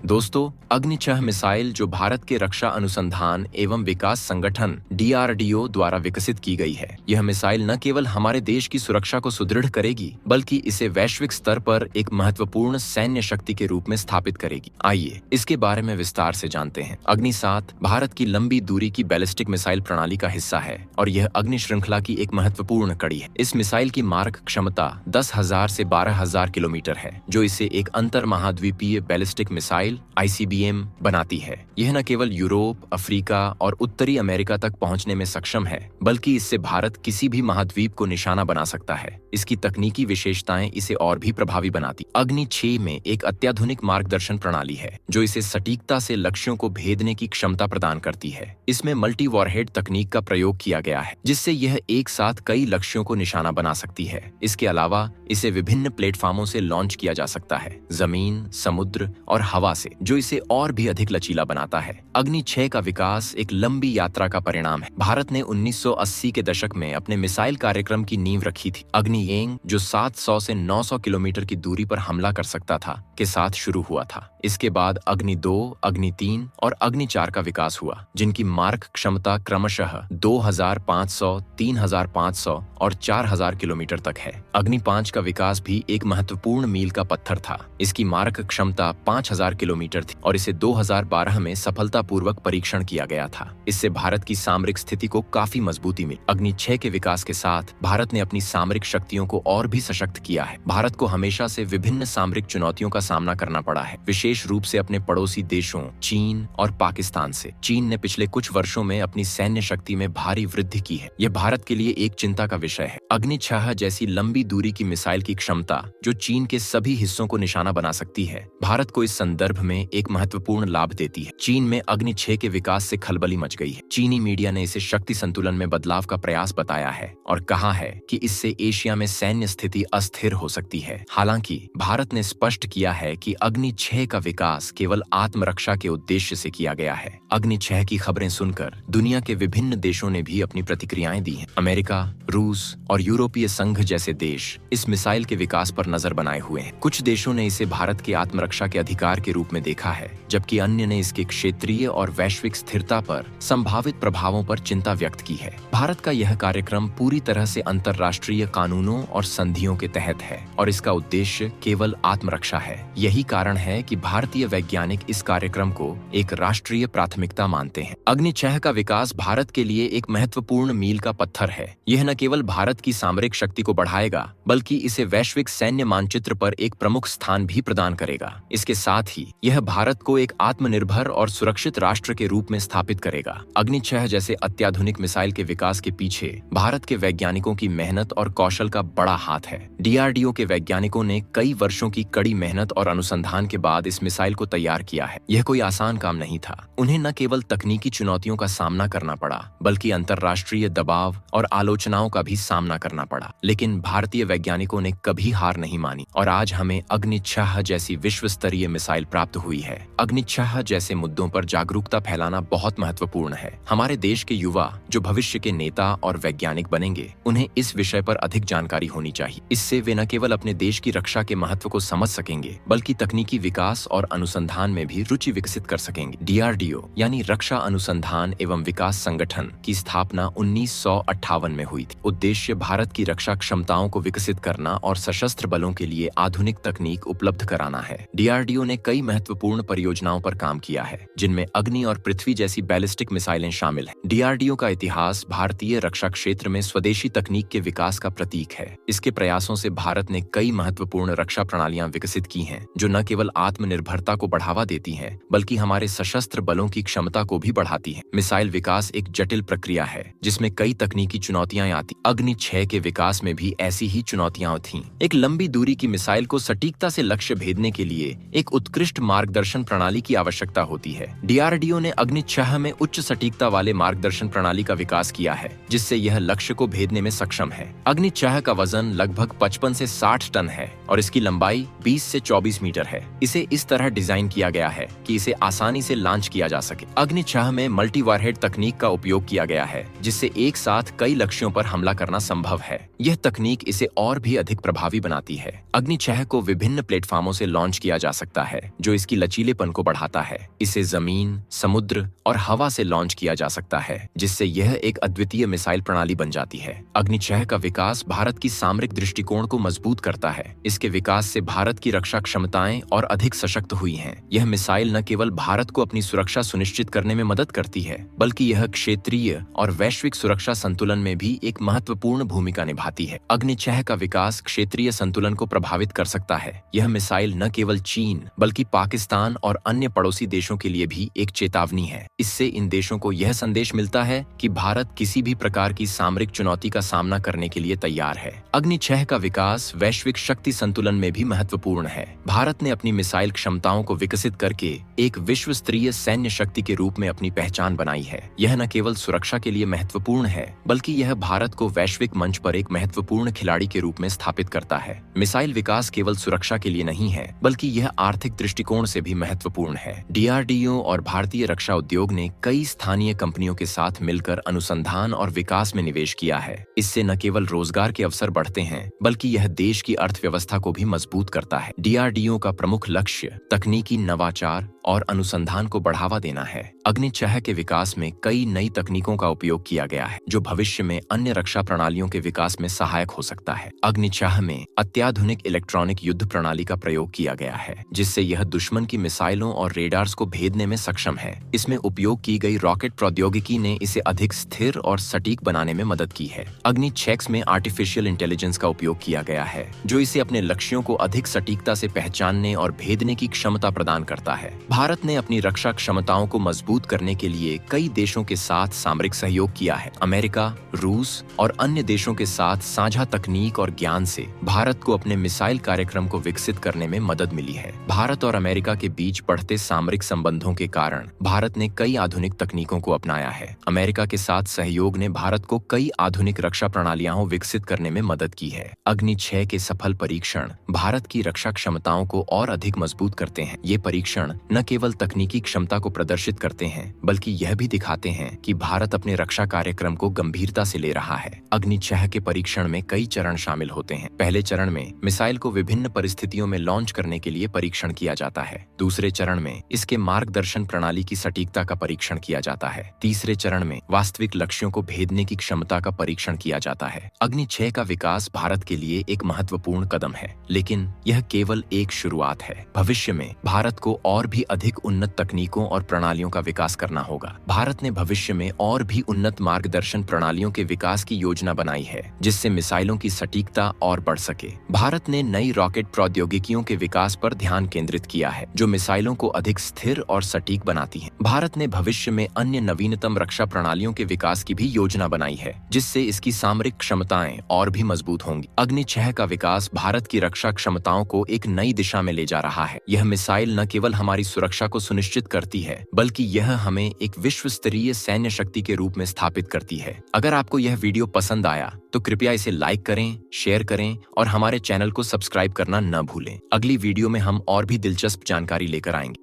दोस्तों, अग्नि 6 मिसाइल जो भारत के रक्षा अनुसंधान एवं विकास संगठन DRDO द्वारा विकसित की गई है। यह मिसाइल न केवल हमारे देश की सुरक्षा को सुदृढ़ करेगी, बल्कि इसे वैश्विक स्तर पर एक महत्वपूर्ण सैन्य शक्ति के रूप में स्थापित करेगी। आइए इसके बारे में विस्तार से जानते हैं। अग्नि 7 भारत की लंबी दूरी की बैलिस्टिक मिसाइल प्रणाली का हिस्सा है और यह अग्नि श्रृंखला की एक महत्वपूर्ण कड़ी है। इस मिसाइल की मारक क्षमता 10,000 से 12,000 किलोमीटर है, जो इसे एक अंतर महाद्वीपीय बैलिस्टिक मिसाइल ICBM बनाती है। यह न केवल यूरोप, अफ्रीका और उत्तरी अमेरिका तक पहुंचने में सक्षम है, बल्कि इससे भारत किसी भी महाद्वीप को निशाना बना सकता है। इसकी तकनीकी विशेषताएं इसे और भी प्रभावी बनाती। अग्नि 6 में एक अत्याधुनिक मार्गदर्शन प्रणाली है, जो इसे सटीकता से लक्ष्यों को भेदने की क्षमता प्रदान करती है। इसमें मल्टी वॉरहेड तकनीक का प्रयोग किया गया है, जिससे यह एक साथ कई लक्ष्यों को निशाना बना सकती है। इसके अलावा इसे विभिन्न प्लेटफॉर्मों से लॉन्च किया जा सकता है, जमीन, समुद्र और हवा से, जो इसे और भी अधिक लचीला बनाता है। अग्नि 6 का विकास एक लंबी यात्रा का परिणाम है। भारत ने 1980 के दशक में अपने मिसाइल कार्यक्रम की नींव रखी थी। अग्नि येंग, जो 700 से 900 किलोमीटर की दूरी पर हमला कर सकता था, के साथ शुरू हुआ था। इसके बाद अग्नि 2, अग्नि 3 और अग्नि 4 का विकास हुआ, जिनकी मारक क्षमता क्रमशः 2,500, 3,500 और 4,000 किलोमीटर तक है। अग्नि 5 का विकास भी एक महत्वपूर्ण मील का पत्थर था। इसकी मारक क्षमता 5,000 किलोमीटर थी और इसे 2012 में सफलतापूर्वक परीक्षण किया गया था। इससे भारत की सामरिक स्थिति को काफी मजबूती मिली। अग्नि 6 के विकास के साथ भारत ने अपनी सामरिक शक्तियों को और भी सशक्त किया है। भारत को हमेशा से विभिन्न सामरिक चुनौतियों का सामना करना पड़ा है, विशेष रूप से अपने पड़ोसी देशों चीन और पाकिस्तान से। चीन ने पिछले कुछ वर्षों में अपनी सैन्य शक्ति में भारी वृद्धि की है। यह भारत के लिए एक चिंता का विषय है। अग्नि 6 जैसी लंबी दूरी की मिसाइल की क्षमता, जो चीन के सभी हिस्सों को निशाना बना सकती है, भारत को इस संदर्भ में एक महत्वपूर्ण लाभ देती है। चीन में अग्नि 6 के विकास से खलबली मच गई है। चीनी मीडिया ने इसे शक्ति संतुलन में बदलाव का प्रयास बताया है और कहा है कि इससे एशिया में सैन्य स्थिति अस्थिर हो सकती है। हालांकि भारत ने स्पष्ट किया है कि अग्नि 6 का विकास केवल आत्मरक्षा के उद्देश्य से किया गया है। अग्नि 6 की खबरें सुनकर दुनिया के विभिन्न देशों ने भी अपनी प्रतिक्रियाएं दी हैं। अमेरिका, रूस और यूरोपीय संघ जैसे देश इस मिसाइल के विकास पर नजर बनाए हुए हैं। कुछ देशों ने इसे भारत के आत्मरक्षा के अधिकार के रूप में देखा है, जबकि अन्य ने इसके क्षेत्रीय और वैश्विक स्थिरता पर संभावित प्रभावों पर चिंता व्यक्त की है। भारत का यह कार्यक्रम पूरी तरह से अंतर्राष्ट्रीय कानूनों और संधियों के तहत है और इसका उद्देश्य केवल आत्मरक्षा है। यही कारण है कि भारतीय वैज्ञानिक इस कार्यक्रम को एक राष्ट्रीय प्राथमिकता मानते हैं। अग्नि 6 का विकास भारत के लिए एक महत्वपूर्ण मील का पत्थर है। यह न केवल भारत की सामरिक शक्ति को बढ़ाएगा, बल्कि इसे वैश्विक सैन्य मानचित्र पर एक प्रमुख स्थान भी प्रदान करेगा। इसके साथ ही यह भारत को एक आत्मनिर्भर और सुरक्षित राष्ट्र के रूप में स्थापित करेगा। अग्नि 6 जैसे अत्याधुनिक मिसाइल के विकास के पीछे भारत के वैज्ञानिकों की मेहनत और कौशल का बड़ा हाथ है। DRDO के वैज्ञानिकों ने कई वर्षों की कड़ी मेहनत और अनुसंधान के बाद इस मिसाइल को तैयार किया है। यह कोई आसान काम नहीं था। उन्हें न केवल तकनीकी चुनौतियों का सामना करना पड़ा, बल्कि अंतर्राष्ट्रीय दबाव और आलोचनाओं का भी सामना करना पड़ा। लेकिन भारतीय वैज्ञानिकों ने कभी हार नहीं मानी और आज हमें अग्नि 6 जैसी विश्व स्तरीय मिसाइल प्राप्त हुई है। अग्नि 6 जैसे मुद्दों पर जागरूकता फैलाना बहुत महत्वपूर्ण है। हमारे देश के युवा जो भविष्य के नेता और वैज्ञानिक बनेंगे, उन्हें इस विषय पर अधिक जानकारी होनी चाहिए। इससे वे न केवल अपने देश की रक्षा के महत्व को समझ सकेंगे, बल्कि तकनीकी विकास और अनुसंधान में भी रुचि विकसित कर सकेंगे। DRDO यानी रक्षा अनुसंधान एवं विकास संगठन की स्थापना 1958 में हुई थी। उद्देश्य भारत की रक्षा क्षमताओं को विकसित करना और सशस्त्र बलों के लिए आधुनिक तकनीक उपलब्ध कराना है। DRDO ने कई महत्वपूर्ण परियोजनाओं पर काम किया है, जिनमें अग्नि और पृथ्वी जैसी बैलिस्टिक मिसाइलें शामिल हैं। DRDO का इतिहास भारतीय रक्षा क्षेत्र में स्वदेशी तकनीक के विकास का प्रतीक है। इसके प्रयासों से भारत ने कई महत्वपूर्ण रक्षा प्रणालियां विकसित की हैं, जो न केवल आत्मनिर्भरता को बढ़ावा देती हैं, बल्कि हमारे सशस्त्र बलों की क्षमता को भी बढ़ाती हैं। मिसाइल विकास एक जटिल प्रक्रिया है, जिसमें कई तकनीकी चुनौतियां आती। अग्नि 6 के विकास में भी ऐसी ही चुनौतियां थीं। एक लंबी दूरी की मिसाइल को सटीकता से लक्ष्य भेदने के लिए एक उत्कृष्ट मार्गदर्शन प्रणाली की आवश्यकता होती है। DRDO ने अग्नि 6 में उच्च सटीकता वाले मार्गदर्शन प्रणाली का विकास किया है, जिससे यह लक्ष्य को भेदने में सक्षम है। अग्नि 6 का वजन लगभग 55 से 60 टन है और इसकी लंबाई 20 से 24 मीटर है। इसे इस तरह डिजाइन किया गया है कि इसे आसानी से लॉन्च किया जा सके। अग्नि 6 में मल्टी वॉरहेड तकनीक का उपयोग किया गया है, जिससे एक साथ कई लक्ष्यों पर हमला करना संभव है। यह तकनीक इसे और भी अधिक प्रभावी बनाती है। अग्नि 6 को विभिन्न प्लेटफॉर्मों से लॉन्च किया जा सकता है, जो इसकी लचीलेपन को बढ़ाता है। इसे जमीन, समुद्र और हवा से लॉन्च किया जा सकता है, जिससे यह एक अद्वितीय मिसाइल प्रणाली बन जाती है। अग्नि 6 का विकास भारत की सामरिक दृष्टिकोण को मजबूत करता है। इसके विकास से भारत की रक्षा क्षमताएं और अधिक सशक्त हुई हैं। यह मिसाइल न केवल भारत को अपनी सुरक्षा सुनिश्चित करने में मदद करती है, बल्कि यह क्षेत्रीय और वैश्विक सुरक्षा संतुलन में भी एक महत्वपूर्ण भूमिका निभाती है। अग्नि 6 का विकास क्षेत्रीय संतुलन को प्रभावित कर सकता है। यह मिसाइल न केवल चीन बल्कि पाकिस्तान और अन्य पड़ोसी देशों के लिए भी एक चेतावनी है। इससे इन देशों को यह संदेश मिलता है कि भारत किसी भी प्रकार की सामरिक चुनौती का सामना करने के लिए तैयार है। अग्नि 6 का विकास वैश्विक शक्ति संतुलन में भी महत्वपूर्ण है। भारत ने अपनी मिसाइल क्षमताओं को विकसित करके एक विश्व स्तरीय सैन्य शक्ति के रूप में अपनी पहचान बनाई है। यह न केवल सुरक्षा के लिए महत्वपूर्ण है, बल्कि यह भारत को वैश्विक मंच पर एक महत्वपूर्ण खिलाड़ी के रूप में स्थापित करता है। मिसाइल विकास केवल सुरक्षा के लिए नहीं है, बल्कि यह आर्थिक दृष्टिकोण से भी महत्वपूर्ण है। DRDO और भारतीय रक्षा उद्योग ने कई स्थानीय कंपनियों के साथ मिलकर अनुसंधान और विकास में निवेश किया है। इससे न केवल रोजगार के अवसर बढ़ते हैं, बल्कि यह देश की अर्थव्यवस्था को भी मजबूत करता है। DRDO का प्रमुख लक्ष्य तकनीकी नवाचार और अनुसंधान को बढ़ावा देना है। अग्नि 6 के विकास में कई नई तकनीकों का उपयोग किया गया है, जो भविष्य में अन्य रक्षा प्रणालियों के विकास में सहायक हो सकता है। अग्नि 6 में अत्याधुनिक इलेक्ट्रॉनिक युद्ध प्रणाली का प्रयोग किया गया है, जिससे यह दुश्मन की मिसाइलों और रेडार्स को भेदने में सक्षम है। इसमें उपयोग की गई रॉकेट प्रौद्योगिकी ने इसे अधिक स्थिर और सटीक बनाने में मदद की है। अग्नि 6 में आर्टिफिशियल इंटेलिजेंस का उपयोग किया गया है, जो इसे अपने लक्ष्यों को अधिक सटीकता से पहचानने और भेदने की क्षमता प्रदान करता है। भारत ने अपनी रक्षा क्षमताओं को मजबूत करने के लिए कई देशों के साथ सामरिक सहयोग किया है। अमेरिका, रूस और अन्य देशों के साथ साझा तकनीक और ज्ञान से भारत को अपने मिसाइल कार्यक्रम को विकसित करने में मदद मिली है। भारत और अमेरिका के बीच बढ़ते सामरिक संबंधों के कारण भारत ने कई आधुनिक तकनीकों को अपनाया है। अमेरिका के साथ सहयोग ने भारत को कई आधुनिक रक्षा प्रणालियां विकसित करने में मदद की है। अग्नि 6 के सफल परीक्षण भारत की रक्षा क्षमताओं को और अधिक मजबूत करते हैं। ये परीक्षण न केवल तकनीकी क्षमता को प्रदर्शित करते हैं, बल्कि यह भी दिखाते हैं कि भारत अपने रक्षा कार्यक्रम को गंभीरता से ले रहा है। अग्नि 6 के परीक्षण में कई चरण शामिल होते हैं। पहले चरण में मिसाइल को विभिन्न परिस्थितियों में लॉन्च करने के लिए परीक्षण किया जाता है। दूसरे चरण में इसके मार्गदर्शन प्रणाली की सटीकता का परीक्षण किया जाता है। तीसरे चरण में वास्तविक लक्ष्यों को भेदने की क्षमता का परीक्षण किया जाता है। अग्नि 6 का विकास भारत के लिए एक महत्वपूर्ण कदम है, लेकिन यह केवल एक शुरुआत है। भविष्य में भारत को और भी अधिक उन्नत तकनीकों और प्रणालियों का विकास करना होगा। भारत ने भविष्य में और भी उन्नत मार्गदर्शन प्रणालियों के विकास की योजना बनाई है, जिससे मिसाइलों की सटीकता और बढ़ सके। भारत ने नई रॉकेट प्रौद्योगिकियों के विकास पर ध्यान केंद्रित किया है, जो मिसाइलों को अधिक स्थिर और सटीक बनाती हैं। भारत ने भविष्य में अन्य नवीनतम रक्षा प्रणालियों के विकास की भी योजना बनाई है, जिससे इसकी सामरिक क्षमताएं और भी मजबूत होंगी। अग्नि 6 का विकास भारत की रक्षा क्षमताओं को एक नई दिशा में ले जा रहा है। यह मिसाइल न केवल हमारी सुरक्षा को सुनिश्चित करती है, बल्कि यह हमें एक विश्व स्तरीय सैन्य शक्ति के रूप में स्थापित करती है। अगर आपको यह वीडियो पसंद आया तो कृपया इसे लाइक करें, शेयर करें और हमारे चैनल को सब्सक्राइब करना न भूलें। अगली वीडियो में हम और भी दिलचस्प जानकारी लेकर आएंगे।